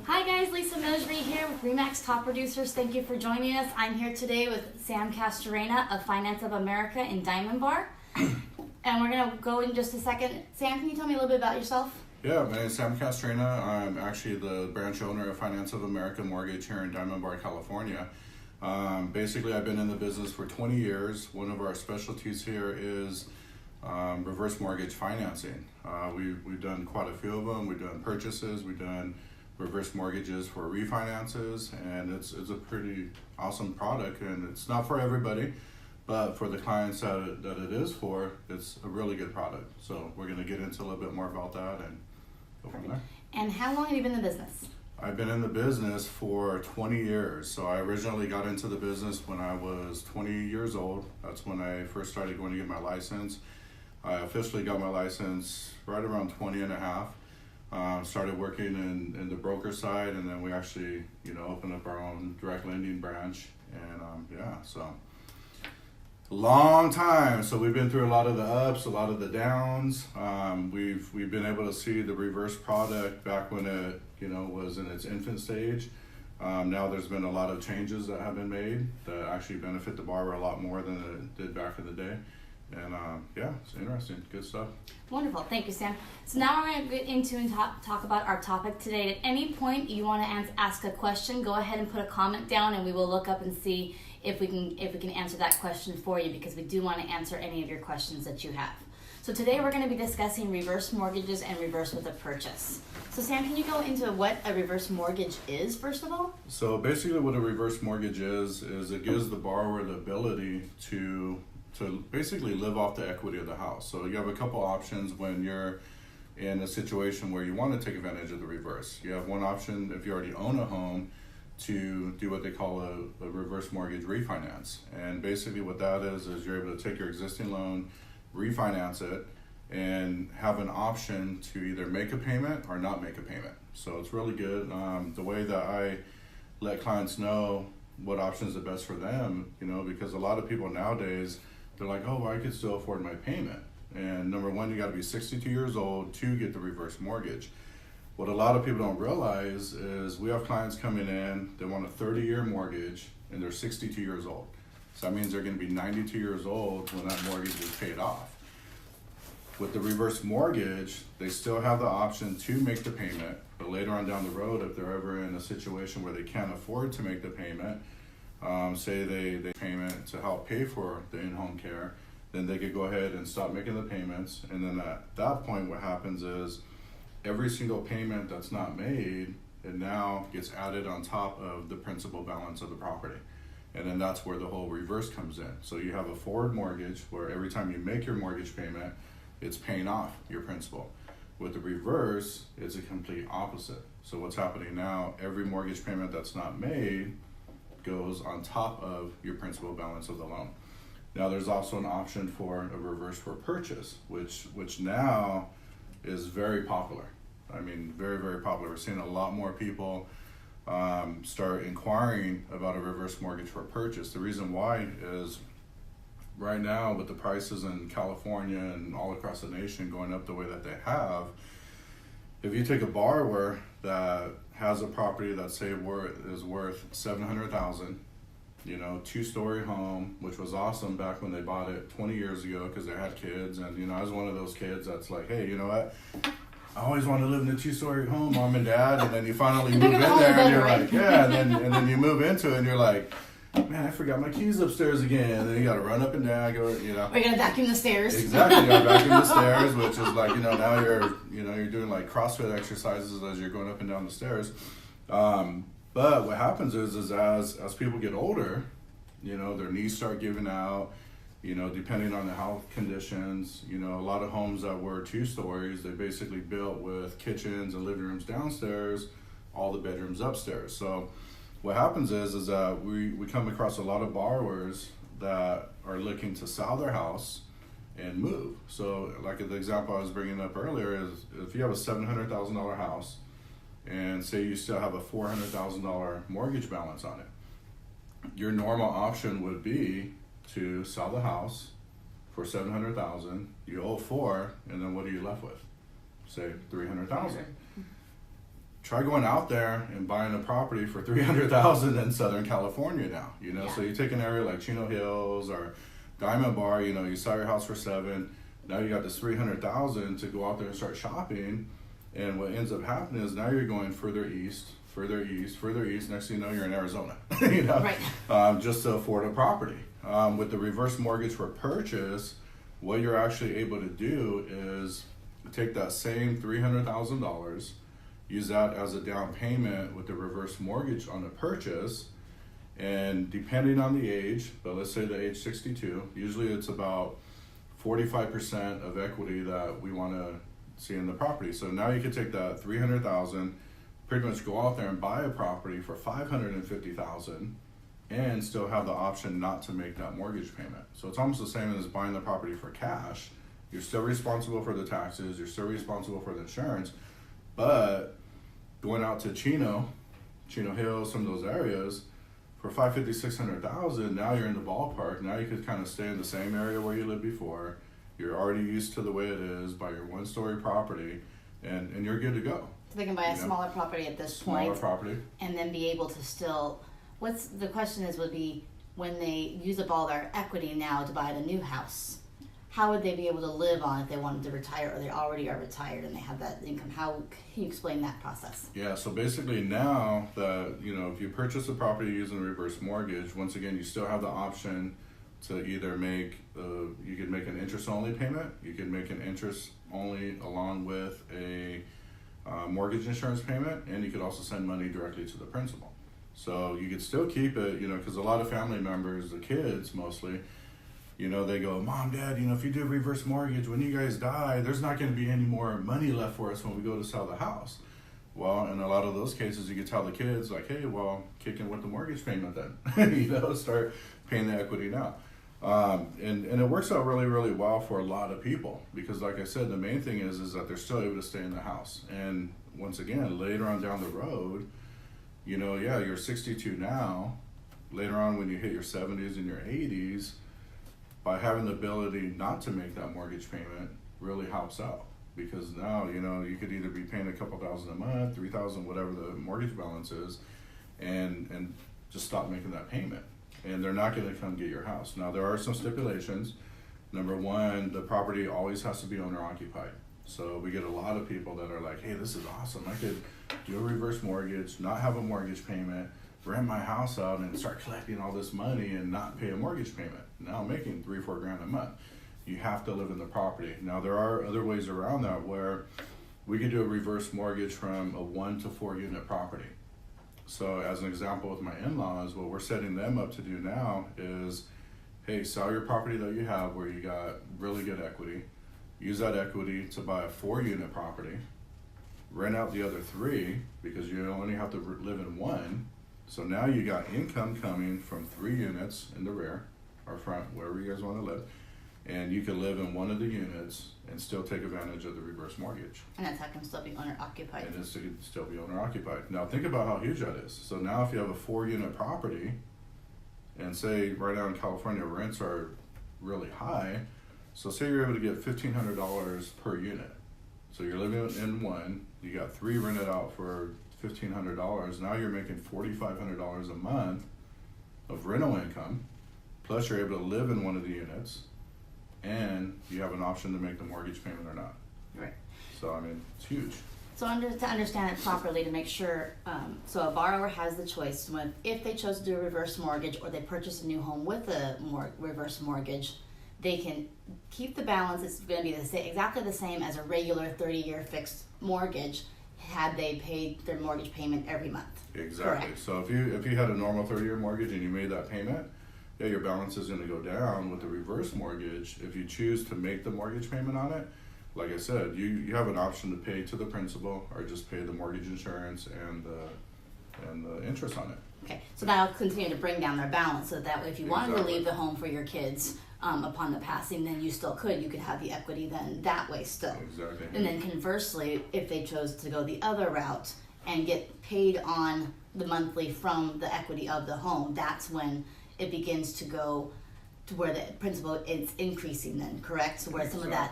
Hi guys, Lisa Mosry here with RE/MAX Top Producers. Thank you for joining us. I'm here today with Sam Castorena of Finance of America in Diamond Bar. And we're going to go in just a second. Sam, can you tell me a little bit about yourself? Yeah, my name is Sam Castorena. I'm actually the branch owner of Finance of America Mortgage here in Diamond Bar, California. Basically, I've been in the business for 20 years. One of our specialties here is reverse mortgage financing. We've done quite a few of them. We've done purchases, we've done reverse mortgages for refinances, and it's a pretty awesome product, and it's not for everybody, but for the clients that it is for, it's a really good product. So we're going to get into a little bit more about that and go from there. And how long have you been in the business? I've been in the business for 20 years. So I originally got into the business when I was 20 years old. That's when I first started going to get my license. I officially got my license right around 20 and a half. Started working in the broker side, and then we actually, opened up our own direct lending branch. And so long time. So we've been through a lot of the ups, a lot of the downs. We've been able to see the reverse product back when it, was in its infant stage. Now there's been a lot of changes that have been made that actually benefit the borrower a lot more than it did back in the day. And it's interesting, good stuff. Wonderful, thank you, Sam. So now we're going to get into and talk about our topic today. At any point you want to ask a question, go ahead and put a comment down, and we will look up and see if we can answer that question for you, because we do want to answer any of your questions that you have. So today we're going to be discussing reverse mortgages and reverse with a purchase. So Sam, can you go into what a reverse mortgage is, first of all? So basically what a reverse mortgage is it gives the borrower the ability to basically live off the equity of the house. So you have a couple options when you're in a situation where you want to take advantage of the reverse. You have one option if you already own a home to do what they call a reverse mortgage refinance. And basically what that is you're able to take your existing loan, refinance it, and have an option to either make a payment or not make a payment. So it's really good. The way that I let clients know what option is the best for them, because a lot of people nowadays, they're like, oh, well, I could still afford my payment. And number one, you got to be 62 years old to get the reverse mortgage. What a lot of people don't realize is we have clients coming in, they want a 30-year mortgage, and they're 62 years old. So that means they're going to be 92 years old when that mortgage is paid off. With the reverse mortgage, they still have the option to make the payment, but later on down the road, if they're ever in a situation where they can't afford to make the payment, say they payment to help pay for the in-home care, then they could go ahead and stop making the payments. And then at that point, what happens is every single payment that's not made, it now gets added on top of the principal balance of the property. And then that's where the whole reverse comes in. So you have a forward mortgage where every time you make your mortgage payment, it's paying off your principal. With the reverse, it's a complete opposite. So what's happening now, every mortgage payment that's not made goes on top of your principal balance of the loan. Now there's also an option for a reverse for purchase, which now is very popular. I mean, very, very popular. We're seeing a lot more people start inquiring about a reverse mortgage for purchase. The reason why is right now with the prices in California and all across the nation going up the way that they have, if you take a borrower that has a property that say is worth $700,000, two-story home, which was awesome back when they bought it 20 years ago because they had kids, and I was one of those kids that's like, hey, you know what? I always wanted to live in a two-story home, mom and dad, and then you finally move in there, and you're like, yeah, and then you move into it, and you're like, man, I forgot my keys upstairs again. And then you got to run up and down, We're gonna vacuum the stairs. Exactly, you got to vacuum the stairs, which is like, now you're doing like CrossFit exercises as you're going up and down the stairs. But what happens is as people get older, their knees start giving out. Depending on the health conditions, a lot of homes that were 2 stories, they basically built with kitchens and living rooms downstairs, all the bedrooms upstairs. So what happens is that we come across a lot of borrowers that are looking to sell their house and move. So like the example I was bringing up earlier is if you have a $700,000 house and say you still have a $400,000 mortgage balance on it, your normal option would be to sell the house for $700,000. You owe $400,000, and then what are you left with? Say $300,000. try going out there and buying a property for $300,000 in Southern California now. Yeah. So you take an area like Chino Hills or Diamond Bar. You sell your house for $7,000. Now you got this $300,000 to go out there and start shopping. And what ends up happening is now you're going further east. Next thing you know, you're in Arizona. Right. Just to afford a property. With the reverse mortgage for purchase, what you're actually able to do is take that same $300,000, use that as a down payment with the reverse mortgage on the purchase, and depending on the age, but let's say the age 62, usually it's about 45% of equity that we want to see in the property. So now you could take that $300,000, pretty much go out there and buy a property for $550,000 and still have the option not to make that mortgage payment. So it's almost the same as buying the property for cash. You're still responsible for the taxes, you're still responsible for the insurance, but going out to Chino Hills, some of those areas, for $550,000, $600,000, now you're in the ballpark. Now you could kind of stay in the same area where you lived before. You're already used to the way it is by your one-story property, and you're good to go. So they can buy a smaller property at this point. Smaller property. And then be able to still, the question would be, when they use up all their equity now to buy the new house, how would they be able to live on if they wanted to retire, or they already are retired and they have that income? How can you explain that process? Yeah, so basically now that, if you purchase a property using a reverse mortgage, once again, you still have the option to either you could make an interest-only payment, you could make an interest-only along with a mortgage insurance payment, and you could also send money directly to the principal. So you could still keep it, because a lot of family members, the kids mostly, they go, Mom, Dad, if you do a reverse mortgage, when you guys die, there's not going to be any more money left for us when we go to sell the house. Well, in a lot of those cases, you could tell the kids, like, hey, well, kick in with the mortgage payment then, start paying the equity now. And it works out really, really well for a lot of people because, like I said, the main thing is that they're still able to stay in the house. And once again, later on down the road, you're 62 now. Later on, when you hit your 70s and your 80s, by having the ability not to make that mortgage payment really helps out because now, you could either be paying a couple $1,000 a month, $3,000, whatever the mortgage balance is, and just stop making that payment. And they're not going to come get your house. Now, there are some stipulations. Number one, the property always has to be owner occupied. So we get a lot of people that are like, hey, this is awesome. I could do a reverse mortgage, not have a mortgage payment, rent my house out and start collecting all this money and not pay a mortgage payment. Now I'm making $3-4 grand a month. You have to live in the property. Now there are other ways around that where we could do a reverse mortgage from a 1 to 4 unit property. So as an example with my in-laws, what we're setting them up to do now is, hey, sell your property that you have where you got really good equity, use that equity to buy a 4 unit property, rent out the other 3 because you only have to live in 1. So now you got income coming from 3 units in the rear or front, wherever you guys want to live, and you can live in one of the units and still take advantage of the reverse mortgage. And that's how it can still be owner occupied. And it can still be owner occupied. Now think about how huge that is. So now if you have a 4 unit property, and say right now in California rents are really high, so say you're able to get $1,500 per unit. So you're living in one, you got 3 rented out for $1,500. Now you're making $4,500 a month of rental income, plus you're able to live in one of the units, and you have an option to make the mortgage payment or not. Right. So I mean, it's huge. So to understand it properly, to make sure, so a borrower has the choice if they chose to do a reverse mortgage or they purchase a new home with a reverse mortgage, they can keep the balance. It's going to be exactly the same as a regular 30-year fixed mortgage had they paid their mortgage payment every month. Exactly. Correct. So if you had a normal 30-year mortgage and you made that payment, yeah, your balance is going to go down. With the reverse mortgage, if you choose to make the mortgage payment on it, like I said, you have an option to pay to the principal or just pay the mortgage insurance and the interest on it. Okay, so that'll continue to bring down their balance, so that way if you wanted to leave the home for your kids upon the passing, then you still could. You could have the equity then that way still. Exactly. And then conversely, if they chose to go the other route and get paid on the monthly from the equity of the home, that's when it begins to go to where the principal is increasing then, correct? So where some of that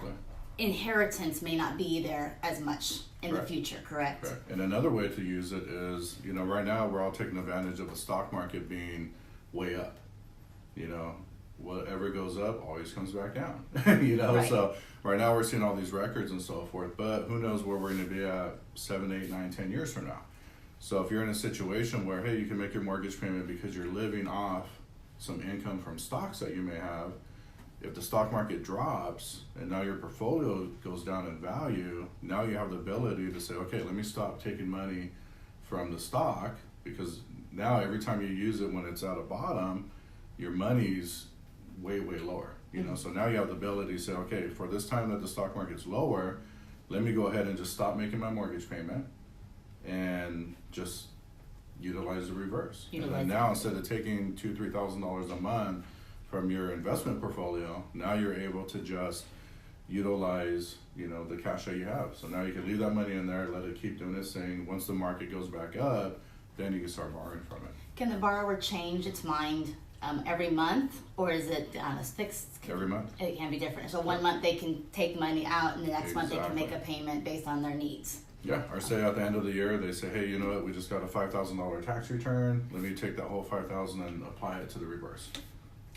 inheritance may not be there as much in the future, correct? Correct. And another way to use it is, right now we're all taking advantage of the stock market being way up. Whatever goes up always comes back down. Right. So right now we're seeing all these records and so forth, but who knows where we're going to be at 7, 8, 9, 10 years from now. So if you're in a situation where, hey, you can make your mortgage payment because you're living off some income from stocks that you may have, if the stock market drops and now your portfolio goes down in value, now you have the ability to say, okay, let me stop taking money from the stock, because now every time you use it when it's at a bottom, your money's way, way lower. So now you have the ability to say, okay, for this time that the stock market's lower, let me go ahead and just stop making my mortgage payment and just utilize the reverse. And then now instead of taking $2,000, $3,000 a month from your investment portfolio, now you're able to just utilize, the cash that you have. So now you can leave that money in there, let it keep doing its thing. Once the market goes back up, then you can start borrowing from it. Can the borrower change its mind every month, or is it fixed? Every month. It can be different. So one month they can take money out, and the next month they can make a payment based on their needs. Yeah, or say at the end of the year, they say, hey, you know what, we just got a $5,000 tax return. Let me take that whole $5,000 and apply it to the reverse.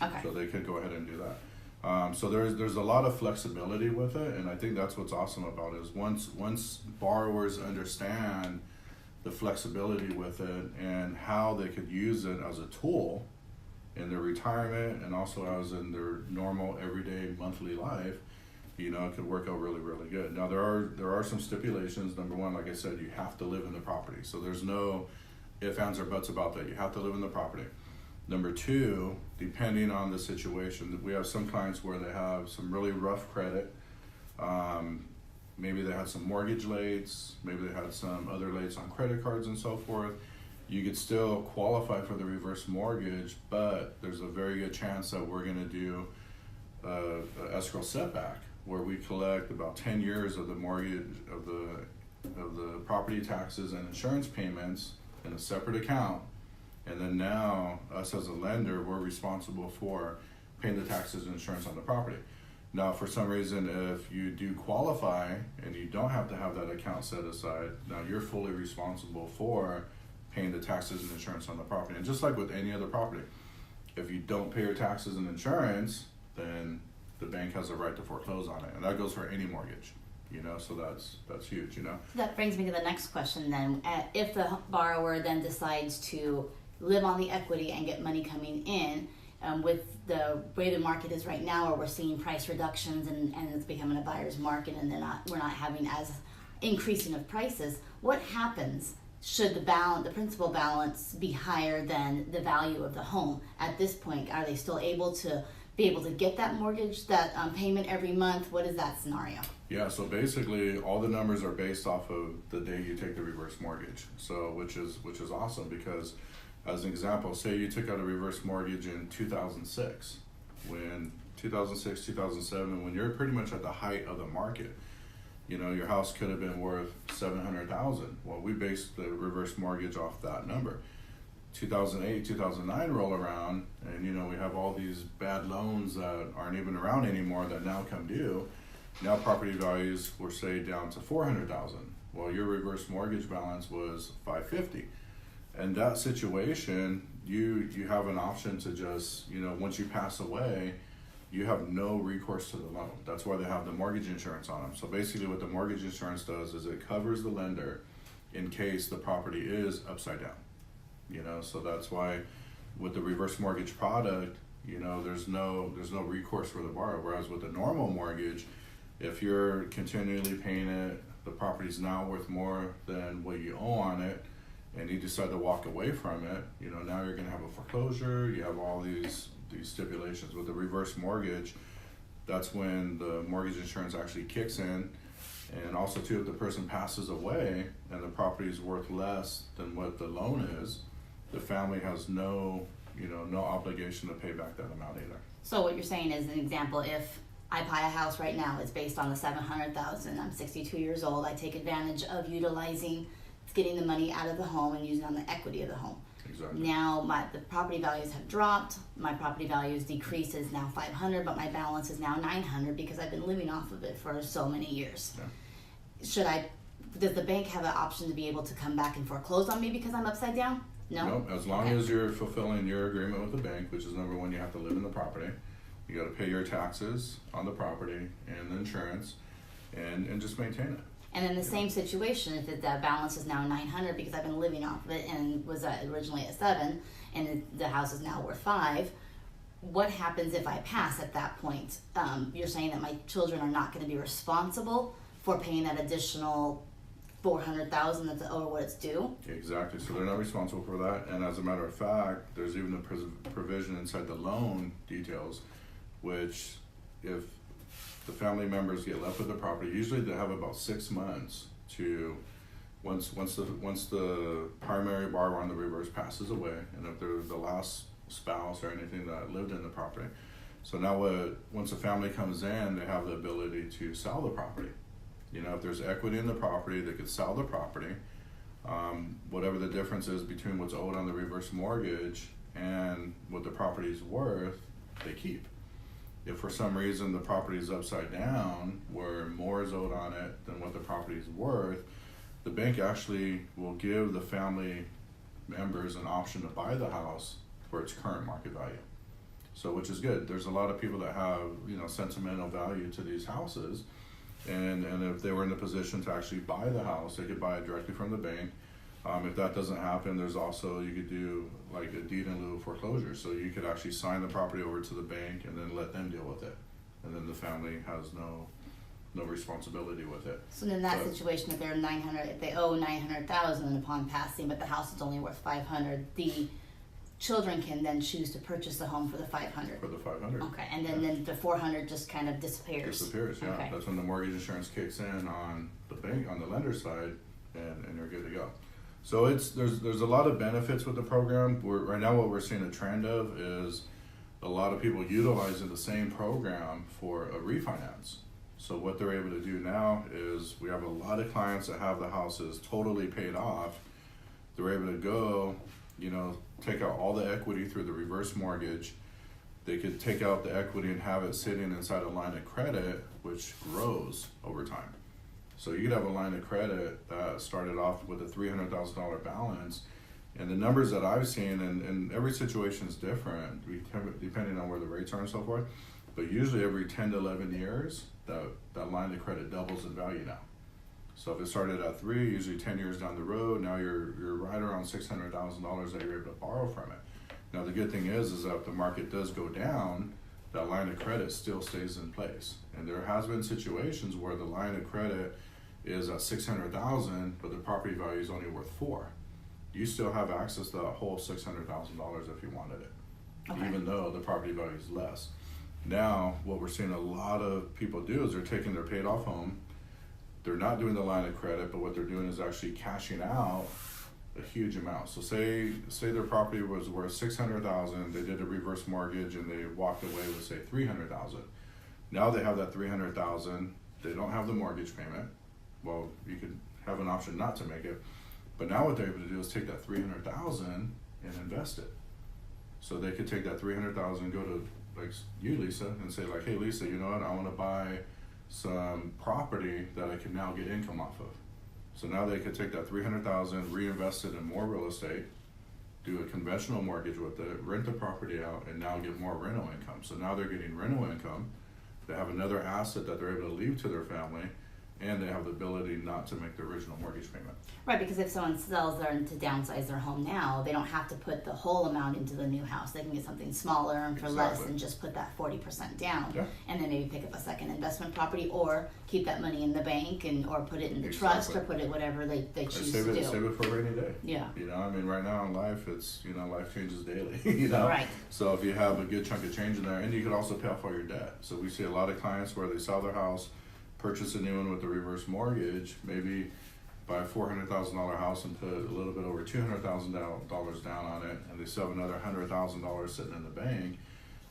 Okay. So they could go ahead and do that. So there's a lot of flexibility with it, and I think that's what's awesome about it is once borrowers understand the flexibility with it and how they could use it as a tool in their retirement and also as in their normal everyday monthly life, it could work out really, really good. Now there are some stipulations. Number one, like I said, you have to live in the property. So there's no ifs, ands, or buts about that. You have to live in the property. Number two, depending on the situation, we have some clients where they have some really rough credit. Maybe they had some mortgage lates, maybe they had some other lates on credit cards and so forth. You could still qualify for the reverse mortgage, but there's a very good chance that we're going to do a escrow setback, where we collect about 10 years of the mortgage of the property taxes and insurance payments in a separate account, and then now us as a lender, we're responsible for paying the taxes and insurance on the property. Now, for some reason, if you do qualify and you don't have to have that account set aside, now you're fully responsible for paying the taxes and insurance on the property. And just like with any other property, if you don't pay your taxes and insurance, then the bank has a right to foreclose on it, and that goes for any mortgage. So that's huge. That brings me to the next question then. If the borrower then decides to live on the equity and get money coming in, with the way the market is right now, where we're seeing price reductions and it's becoming a buyer's market, and we're not having as increasing of prices, what happens should the principal balance be higher than the value of the home? At this point, are they still able to get that mortgage, that payment every month? What is that scenario? Yeah, so basically all the numbers are based off of the day you take the reverse mortgage. So which is awesome, because as an example, say you took out a reverse mortgage in 2006, 2007, when you're pretty much at the height of the market. Your house could have been worth $700,000. Well, we based the reverse mortgage off that number. 2008, 2009 roll around, and we have all these bad loans that aren't even around anymore that now come due. Now property values were, say, down to $400,000. Well, your reverse mortgage balance was $550. In that situation, you have an option to just, once you pass away, you have no recourse to the loan. That's why they have the mortgage insurance on them. So basically what the mortgage insurance does is it covers the lender in case the property is upside down. So that's why with the reverse mortgage product, there's no recourse for the borrower. Whereas with a normal mortgage, if you're continually paying it, the property's now worth more than what you owe on it, and you decide to walk away from it, now you're gonna have a foreclosure, you have all these stipulations. With the reverse mortgage, that's when the mortgage insurance actually kicks in. And also too, if the person passes away and the property is worth less than what the loan is, the family has no obligation to pay back that amount either. So what you're saying is, an example, if I buy a house right now, it's based on the $700,000. I'm 62 years old. I take advantage of getting the money out of the home and using it on the equity of the home. Exactly. Now the property values have dropped. My property values decreased, is now $500, but my balance is now $900 because I've been living off of it for so many years. Yeah. Should I does the bank have an option to be able to come back and foreclose on me because I'm upside down? No? Nope, as long as you're fulfilling your agreement with the bank, which is number one, you have to live in the property. You gotta pay your taxes on the property and the insurance and just maintain it. And in the same situation, if the balance is now 900 because I've been living off of it and was originally at 7 and the house is now worth 5, what happens if I pass at that point? You're saying that my children are not going to be responsible for paying that additional $400,000 that's over what it's due? Exactly. So they're not responsible for that. And as a matter of fact, there's even a provision inside the loan details, which if the family members get left with the property, usually they have about 6 months to once the primary borrower on the reverse passes away, and if they're the last spouse or anything that lived in the property. So now once a family comes in, they have the ability to sell the property. You know, if there's equity in the property, they could sell the property. Whatever the difference is between what's owed on the reverse mortgage and what the property's worth, they keep. If for some reason the property is upside down, where more is owed on it than what the property is worth, the bank actually will give the family members an option to buy the house for its current market value. So, which is good. There's a lot of people that have, you know, sentimental value to these houses, and if they were in the position to actually buy the house, they could buy it directly from the bank. If that doesn't happen, there's also, you could do like a deed in lieu of foreclosure. So you could actually sign the property over to the bank and then let them deal with it, and then the family has no responsibility with it. So in that situation, if they're 900, if they owe 900,000 upon passing, but the house is only worth 500, the children can then choose to purchase the home for the 500. For the 500. Okay, and then the 400 just kind of disappears. Disappears, yeah. Okay. That's when the mortgage insurance kicks in on the bank, on the lender side, and you're good to go. So there's a lot of benefits with the program. Right now what we're seeing a trend of is a lot of people utilizing the same program for a refinance. So what they're able to do now is we have a lot of clients that have the houses totally paid off. They're able to go, you know, take out all the equity through the reverse mortgage. They could take out the equity and have it sitting inside a line of credit, which grows over time. So you could have a line of credit that started off with a $300,000 balance, and the numbers that I've seen, and every situation is different depending on where the rates are and so forth, but usually every 10 to 11 years, that line of credit doubles in value now. So if it started at 3, usually 10 years down the road, now you're right around $600,000 that you're able to borrow from it. Now the good thing is that if the market does go down, that line of credit still stays in place. And there has been situations where the line of credit is at $600,000, but the property value is only worth $4. You still have access to that whole $600,000 if you wanted it, okay, even though the property value is less. Now, what we're seeing a lot of people do is they're taking their paid off home, they're not doing the line of credit, but what they're doing is actually cashing out a huge amount. So say their property was worth $600,000, they did a reverse mortgage and they walked away with say $300,000. Now they have that $300,000, they don't have the mortgage payment. Well, you could have an option not to make it, but now what they're able to do is take that $300,000 and invest it. So they could take that $300,000, go to like you, Lisa, and say like, hey Lisa, you know what, I want to buy some property that I can now get income off of. So now they could take that $300,000, reinvest it in more real estate, do a conventional mortgage with it, rent the property out, and now get more rental income. So now they're getting rental income, they have another asset that they're able to leave to their family, and they have the ability not to make the original mortgage payment. Right, because if someone sells to downsize their home now, they don't have to put the whole amount into the new house. They can get something smaller and for less and just put that 40% down, yeah, and then maybe pick up a second investment property or keep that money in the bank or put it in the trust or put it whatever they choose to do. Save it for a rainy day. Yeah. You know, I mean, right now in life, it's, you know, life changes daily, you know? Right. So if you have a good chunk of change in there, and you could also pay off all your debt. So we see a lot of clients where they sell their house, purchase a new one with a reverse mortgage, maybe buy a $400,000 house and put a little bit over $200,000 down on it, and they still have another $100,000 sitting in the bank.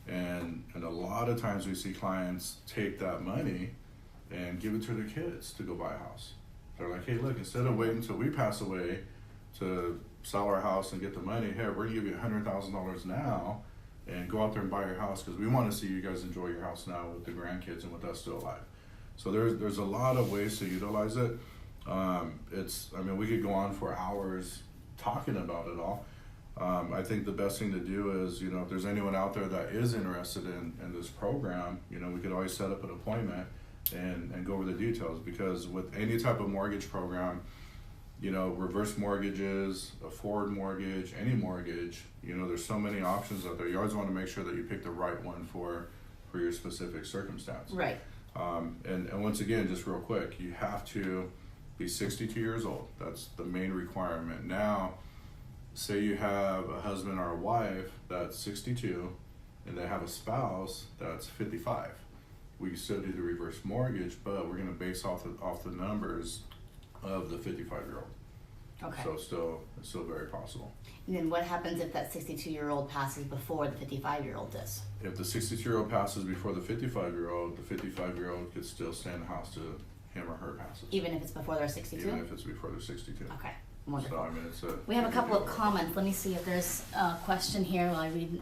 And a lot of times we see clients take that money and give it to their kids to go buy a house. They're like, hey, look, instead of waiting until we pass away to sell our house and get the money, hey, we're gonna give you $100,000 now and go out there and buy your house because we want to see you guys enjoy your house now with the grandkids and with us still alive. So there's a lot of ways to utilize it. We could go on for hours talking about it all. I think the best thing to do is, if there's anyone out there that is interested in this program, we could always set up an appointment and go over the details, because with any type of mortgage program, reverse mortgages, a forward mortgage, any mortgage, there's so many options out there. You always want to make sure that you pick the right one for your specific circumstance. Right. And once again, just real quick, you have to be 62 years old. That's the main requirement. Now, say you have a husband or a wife that's 62 and they have a spouse that's 55. We still do the reverse mortgage, but we're going to base off the numbers of the 55-year-old. Okay. So it's still very possible. And then what happens if that 62-year-old passes before the 55-year-old does? If the 62-year-old passes before the 55-year-old, the 55-year-old could still stay in the house to him or her passes. Even if it's before they're 62? Even if it's before they're 62. Okay, wonderful. So, we have a couple of comments. Let me see if there's a question here while I read.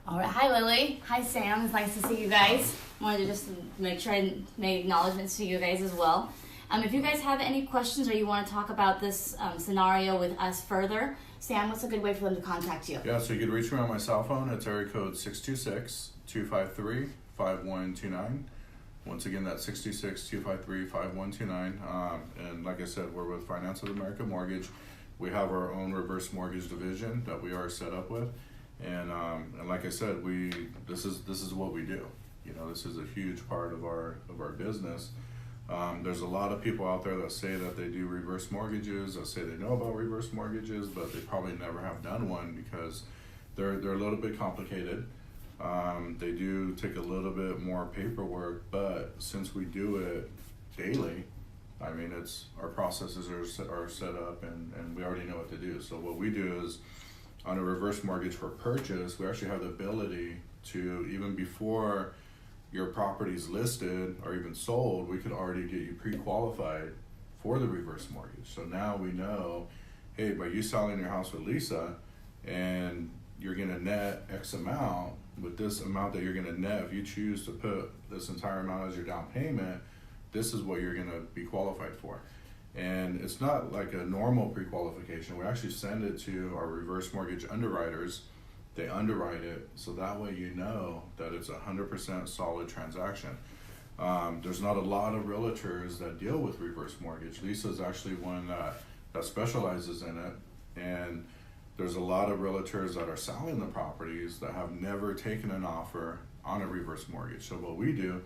All right, hi Lily. Hi Sam. It's nice to see you guys. Wanted to just make sure I made acknowledgments to you guys as well. If you guys have any questions or you want to talk about this scenario with us further, Sam, what's a good way for them to contact you? Yeah, so you can reach me on my cell phone. It's area code 626-253-5129. Once again, that's 626-253-5129. And like I said, we're with Finance of America Mortgage. We have our own reverse mortgage division that we are set up with. And like I said, this is what we do. This is a huge part of our business. There's a lot of people out there that say that they do reverse mortgages, that say they know about reverse mortgages, but they probably never have done one because they're a little bit complicated. They do take a little bit more paperwork, but since we do it daily, our processes are set up and we already know what to do. So what we do is, on a reverse mortgage for purchase, we actually have the ability to, even before your property's listed or even sold, we could already get you pre-qualified for the reverse mortgage. So now we know, hey, by you selling your house with Lisa and you're gonna net X amount, with this amount that you're gonna net, if you choose to put this entire amount as your down payment, this is what you're gonna be qualified for. And it's not like a normal pre-qualification. We actually send it to our reverse mortgage underwriters. They underwrite it, so that way you know that it's 100% solid transaction. There's not a lot of realtors that deal with reverse mortgage. Lisa's actually one that specializes in it, and there's a lot of realtors that are selling the properties that have never taken an offer on a reverse mortgage. So what we do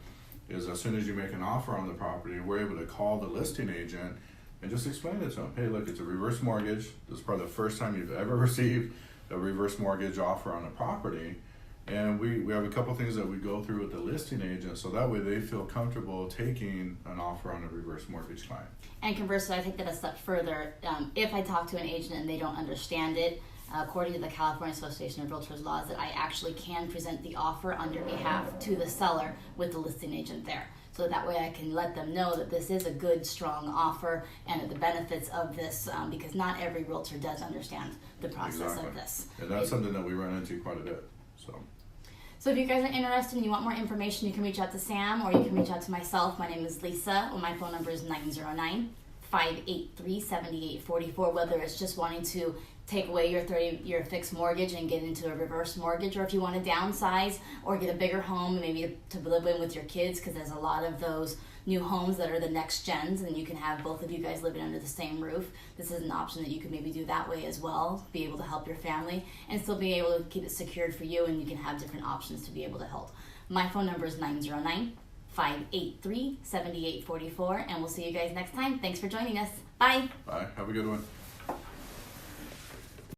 is, as soon as you make an offer on the property, we're able to call the listing agent and just explain it to them. Hey, look, it's a reverse mortgage. This is probably the first time you've ever received a reverse mortgage offer on a property. And we have a couple things that we go through with the listing agent, so that way they feel comfortable taking an offer on a reverse mortgage client. And conversely, I take that a step further. If I talk to an agent and they don't understand it, according to the California Association of Realtors laws, that I actually can present the offer on your behalf to the seller with the listing agent there. So that way I can let them know that this is a good, strong offer and the benefits of this, because not every realtor does understand the process of this. And that's something that we run into quite a bit. So if you guys are interested and you want more information, you can reach out to Sam or you can reach out to myself. My name is Lisa. My phone number is 909-583-7844, whether it's just wanting to take away your 30-year fixed mortgage and get into a reverse mortgage, or if you want to downsize or get a bigger home, maybe to live in with your kids, because there's a lot of those new homes that are the next gens and you can have both of you guys living under the same roof. This is an option that you could maybe do that way as well, be able to help your family and still be able to keep it secured for you, and you can have different options to be able to help. My phone number is 909-583-7844, and we'll see you guys next time. Thanks for joining us. Bye. Bye. Have a good one.